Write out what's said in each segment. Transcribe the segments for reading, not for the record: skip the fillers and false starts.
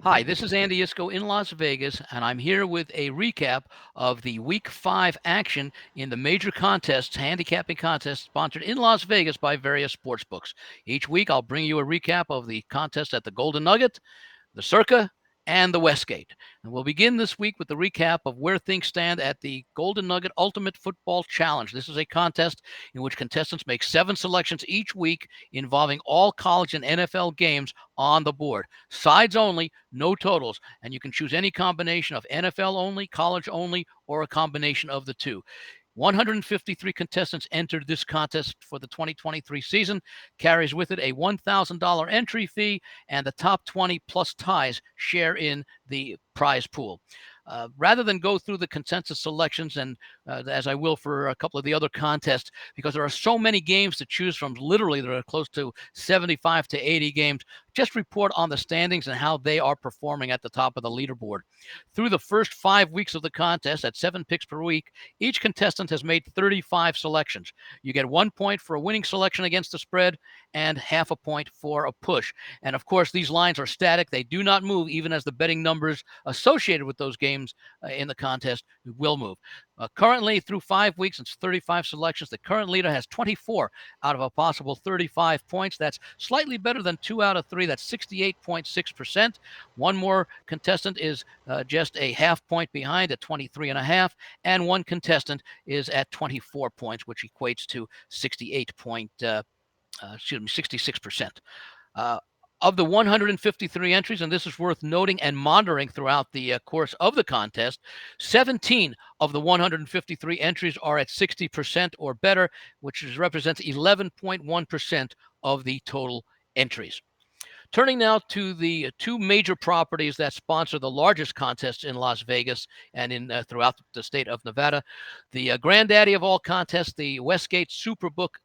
Hi, this is Andy Iskoe in Las Vegas, and I'm here with a recap of the Week 5 action in the major contests, handicapping contests sponsored in Las Vegas by various sports books. Each week, I'll bring you a recap of the contest at the Golden Nugget, the Circa, and the Westgate. And we'll begin this week with the recap of where things stand at the Golden Nugget Ultimate Football Challenge. This is a contest in which contestants make 7 selections each week involving all college and NFL games on the board. Sides only, no totals, and you can choose any combination of NFL only, college only, or a combination of the two. 153 contestants entered this contest for the 2023 season, carries with it a $1,000 entry fee, and the top 20 plus ties share in the prize pool. Rather than go through the consensus selections, and as I will for a couple of the other contests, because there are so many games to choose from, literally there are close to 75 to 80 games, just report on the standings and how they are performing at the top of the leaderboard. Through the first 5 weeks of the contest at 7 picks per week, each contestant has made 35 selections. You get 1 point for a winning selection against the spread and half a point for a push. And of course, these lines are static. They do not move even as the betting numbers associated with those games in the contest will move. Currently, through 5 weeks, it's 35 selections. The current leader has 24 out of a possible 35 points. That's slightly better than 2 out of 3. That's 68.6%. One more contestant is just a half point behind at 23.5, and one contestant is at 24 points, which equates to 66%. Uh, of the 153 entries, and this is worth noting and monitoring throughout the course of the contest, 17 of the 153 entries are at 60% or better, which represents 11.1% of the total entries. Turning now to the two major properties that sponsor the largest contests in Las Vegas and in throughout the state of Nevada, the granddaddy of all contests, the Westgate Superbook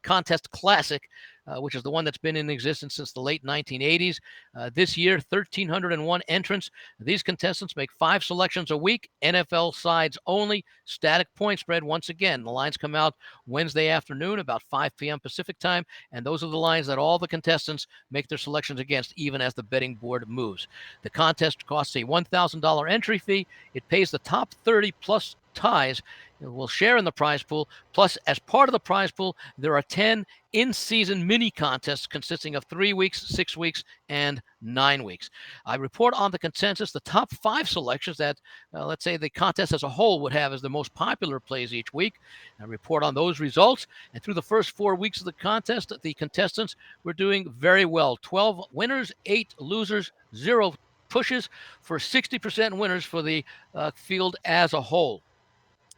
Contest Classic, which is the one that's been in existence since the late 1980s. This year, 1,301 entrants. These contestants make 5 selections a week, NFL sides only, static point spread. Once again, the lines come out Wednesday afternoon about 5 p.m. Pacific time, and those are the lines that all the contestants make their selections against, even as the betting board moves. The contest costs a $1,000 entry fee. It pays the top 30 plus ties will share in the prize pool. Plus, as part of the prize pool, there are 10 in-season mini contests consisting of 3 weeks, 6 weeks, and 9 weeks. I report on the consensus the top 5 selections that, let's say, the contest as a whole would have as the most popular plays each week. I report on those results. And through the first 4 weeks of the contest, the contestants were doing very well. 12 winners, 8 losers, 0 pushes for 60% winners for the field as a whole.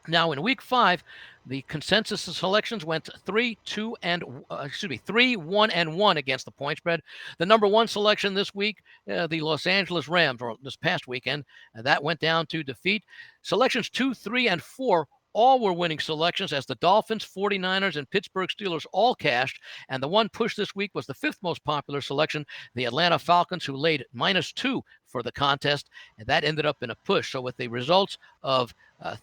Now, in week 5, the consensus selections went 3, 1, and 1 against the point spread. The number 1 selection this week, the Los Angeles Rams, or this past weekend, that went down to defeat. Selections 2, 3, and 4 all were winning selections as the Dolphins, 49ers, and Pittsburgh Steelers all cashed. And the one push this week was the 5th most popular selection, the Atlanta Falcons, who laid -2 for the contest, and that ended up in a push. So with the results of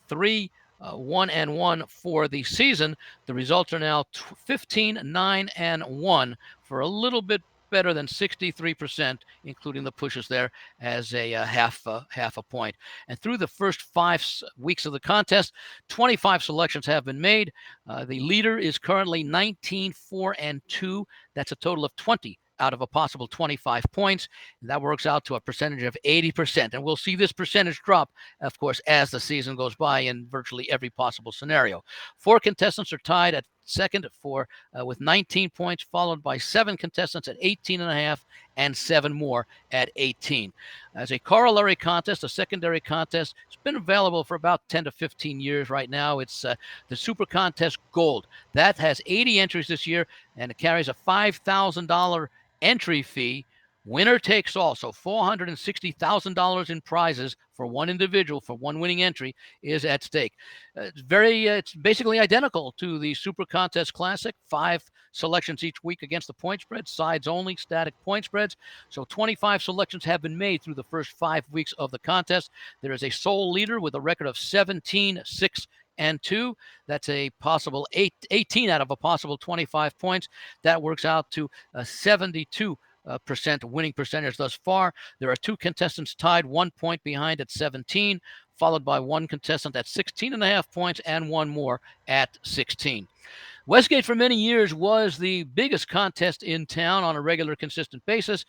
3, 1 and 1 for the season, the results are now 15, 9 and 1 for a little bit better than 63%, including the pushes there as a half a point. And through the first 5 weeks of the contest, 25 selections have been made. The leader is currently 19, 4 and 2. That's a total of 20 out of a possible 25 points. That works out to a percentage of 80%. And we'll see this percentage drop, of course, as the season goes by in virtually every possible scenario. 4 contestants are tied at second with 19 points, followed by 7 contestants at 18.5 and 7 more at 18. As a corollary contest, a secondary contest, it's been available for about 10 to 15 years right now. It's the Super Contest Gold. That has 80 entries this year, and it carries a $5,000 entry fee. Winner takes all. So $460,000 in prizes for one individual for one winning entry is at stake. It's basically identical to the Super Contest Classic. 5 selections each week against the point spread, sides only, static point spreads. So 25 selections have been made through the first 5 weeks of the contest. There is a sole leader with a record of 17, 6, and 2. That's a possible 18 out of a possible 25 points. That works out to 72 percent winning percentage thus far. There are 2 contestants tied 1 point behind at 17, followed by 1 contestant at 16.5 points and 1 more at 16. Westgate for many years was the biggest contest in town on a regular, consistent basis.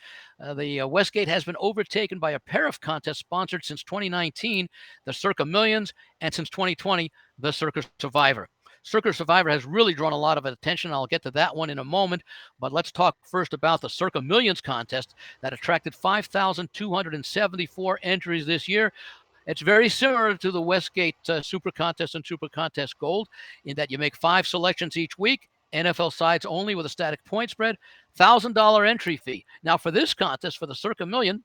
The Westgate has been overtaken by a pair of contests sponsored since 2019, the Circa Millions, and since 2020, the Circa Survivor. Circa Survivor has really drawn a lot of attention. I'll get to that one in a moment, but let's talk first about the Circa Millions contest that attracted 5,274 entries this year. It's very similar to the Westgate Super Contest and Super Contest Gold in that you make 5 selections each week, NFL sides only with a static point spread, $1,000 entry fee. Now, for this contest, for the Circa Million,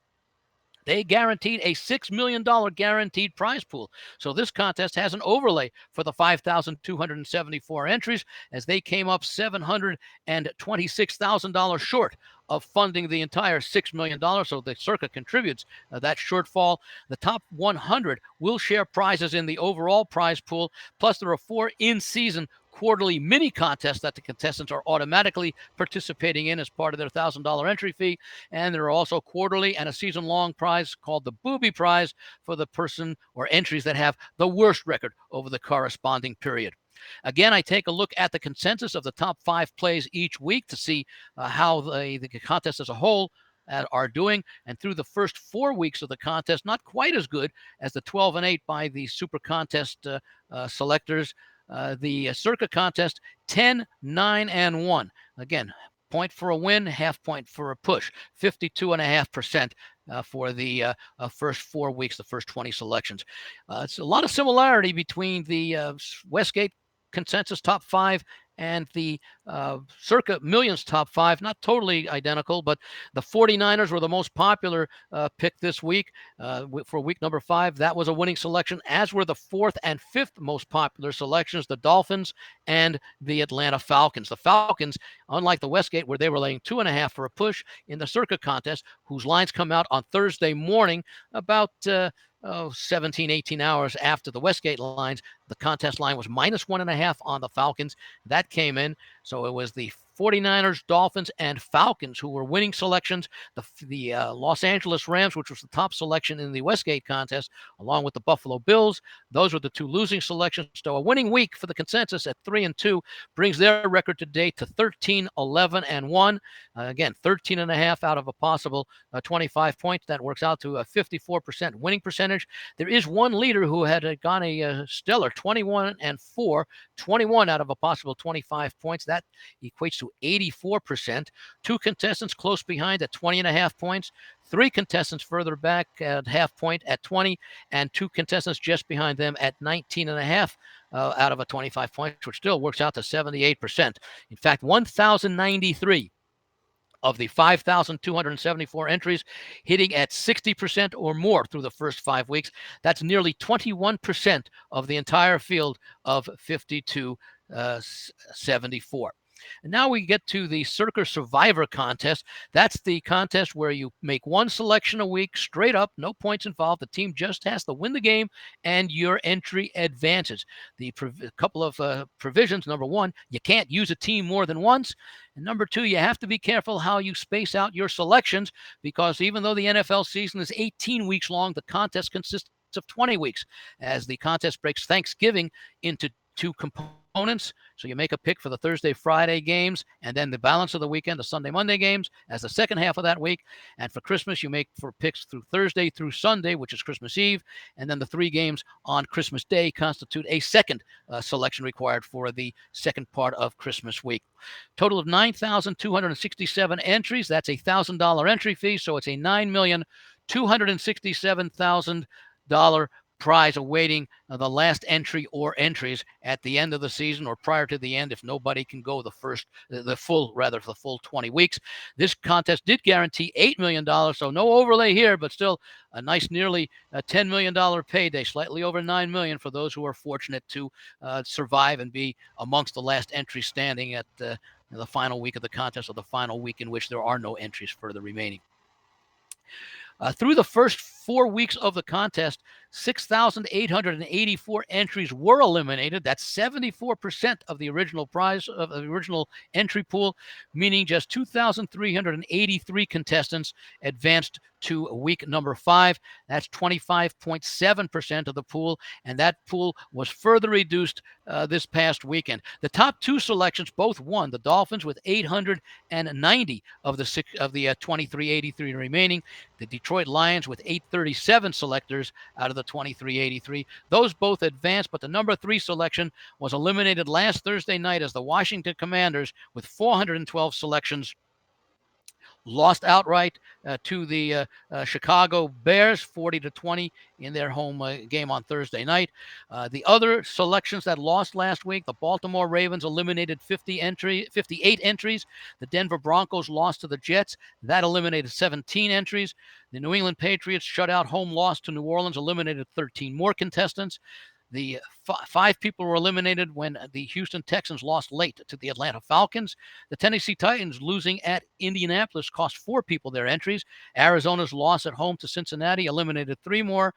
they guaranteed a $6 million guaranteed prize pool. So this contest has an overlay for the 5,274 entries as they came up $726,000 short of funding the entire $6 million. So the Circa contributes that shortfall. The top 100 will share prizes in the overall prize pool. Plus, there are 4 in-season quarterly mini contests that the contestants are automatically participating in as part of their $1,000 entry fee. And there are also quarterly and a season-long prize called the Booby Prize for the person or entries that have the worst record over the corresponding period. Again, I take a look at the consensus of the top 5 plays each week to see how the contest as a whole are doing. And through the first 4 weeks of the contest, not quite as good as the 12-8 by the Super Contest selectors. The Circa contest, 10, 9, and 1. Again, point for a win, half point for a push, 52.5% for the first 4 weeks, the first 20 selections. It's a lot of similarity between the Westgate consensus top 5 and the Circa Millions top 5. Not totally identical, but the 49ers were the most popular pick this week for week number 5. That was a winning selection, as were the 4th and 5th most popular selections, the Dolphins and the Atlanta Falcons. The Falcons, unlike the Westgate, where they were laying 2.5 for a push, in the Circa contest, whose lines come out on Thursday morning about 17, 18 hours after the Westgate lines, the contest line was -1.5 on the Falcons. That came in. So it was the 49ers, Dolphins, and Falcons who were winning selections. The Los Angeles Rams, which was the top selection in the Westgate contest, along with the Buffalo Bills, those were the 2 losing selections. So a winning week for the consensus at 3-2 brings their record to date to 13, 11, and 1. Again, 13.5 out of a possible 25 points. That works out to a 54% winning percentage. There is one leader who had gone a stellar 21 and 4, 21 out of a possible 25 points. That equates to 84%. 2 contestants close behind at 20.5 points. 3 contestants further back at half point at 20, and 2 contestants just behind them at 19.5 out of a 25 points, which still works out to 78%. In fact, 1,093 of the 5,274 entries hitting at 60% or more through the first 5 weeks. That's nearly 21% of the entire field of 5,274. And now we get to the Circa Survivor contest. That's the contest where you make 1 selection a week straight up, no points involved. The team just has to win the game and your entry advances. The couple of provisions. Number 1, you can't use a team more than once. And number 2, you have to be careful how you space out your selections, because even though the NFL season is 18 weeks long, the contest consists of 20 weeks, as the contest breaks Thanksgiving into 2 components. So you make a pick for the Thursday, Friday games, and then the balance of the weekend, the Sunday, Monday games, as the second half of that week. And for Christmas, you make for picks through Thursday through Sunday, which is Christmas Eve. And then the 3 games on Christmas Day constitute a second selection required for the second part of Christmas week. Total of 9,267 entries. That's a $1,000 entry fee. So it's a $9,267,000 prize awaiting the last entry or entries at the end of the season or prior to the end, if nobody can go the full 20 weeks. This contest did guarantee $8 million, so no overlay here, but still a nice nearly $10 million payday, slightly over $9 million for those who are fortunate to survive and be amongst the last entries standing at the final week of the contest, or the final week in which there are no entries for the remaining. Through the first 4 weeks of the contest, 6,884 entries were eliminated. That's 74% of the original prize of the original entry pool, meaning just 2,383 contestants advanced to week number 5. That's 25.7% of the pool, and that pool was further reduced this past weekend. The top 2 selections both won. The Dolphins with 890 of the 2383 remaining. The Detroit Lions with 837 selectors out of the 2383. Those both advanced, but the number 3 selection was eliminated last Thursday night as the Washington Commanders with 412 selections lost outright to the Chicago Bears, 40-20 in their home game on Thursday night. The other selections that lost last week, the Baltimore Ravens eliminated 58 entries. The Denver Broncos lost to the Jets. That eliminated 17 entries. The New England Patriots shutout home loss to New Orleans, eliminated 13 more contestants. The 5 people were eliminated when the Houston Texans lost late to the Atlanta Falcons. The Tennessee Titans losing at Indianapolis cost 4 people their entries. Arizona's loss at home to Cincinnati eliminated 3 more.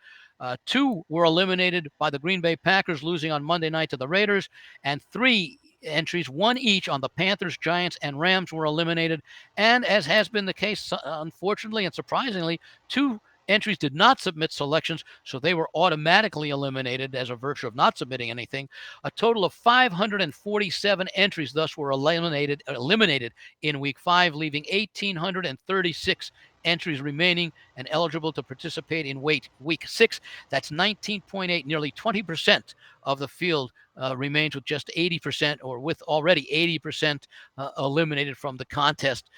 2 were eliminated by the Green Bay Packers, losing on Monday night to the Raiders, and 3 entries, 1 each on the Panthers, Giants, and Rams were eliminated. And as has been the case, unfortunately and surprisingly, 2 entries did not submit selections, so they were automatically eliminated as a virtue of not submitting anything. A total of 547 entries thus were eliminated in week 5, leaving 1,836 entries remaining and eligible to participate in week 6. That's 19.8, nearly 20% of the field remains with just 80%, or with already 80% eliminated from the contest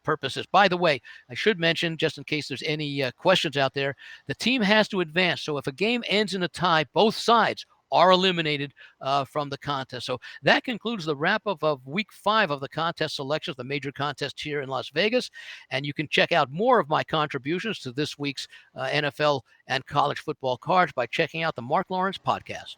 purposes. By the way, I should mention, just in case there's any questions out there, the team has to advance. So if a game ends in a tie, both sides are eliminated from the contest. So that concludes the wrap-up of week 5 of the contest selections, the major contest here in Las Vegas. And you can check out more of my contributions to this week's NFL and college football cards by checking out the Mark Lawrence podcast.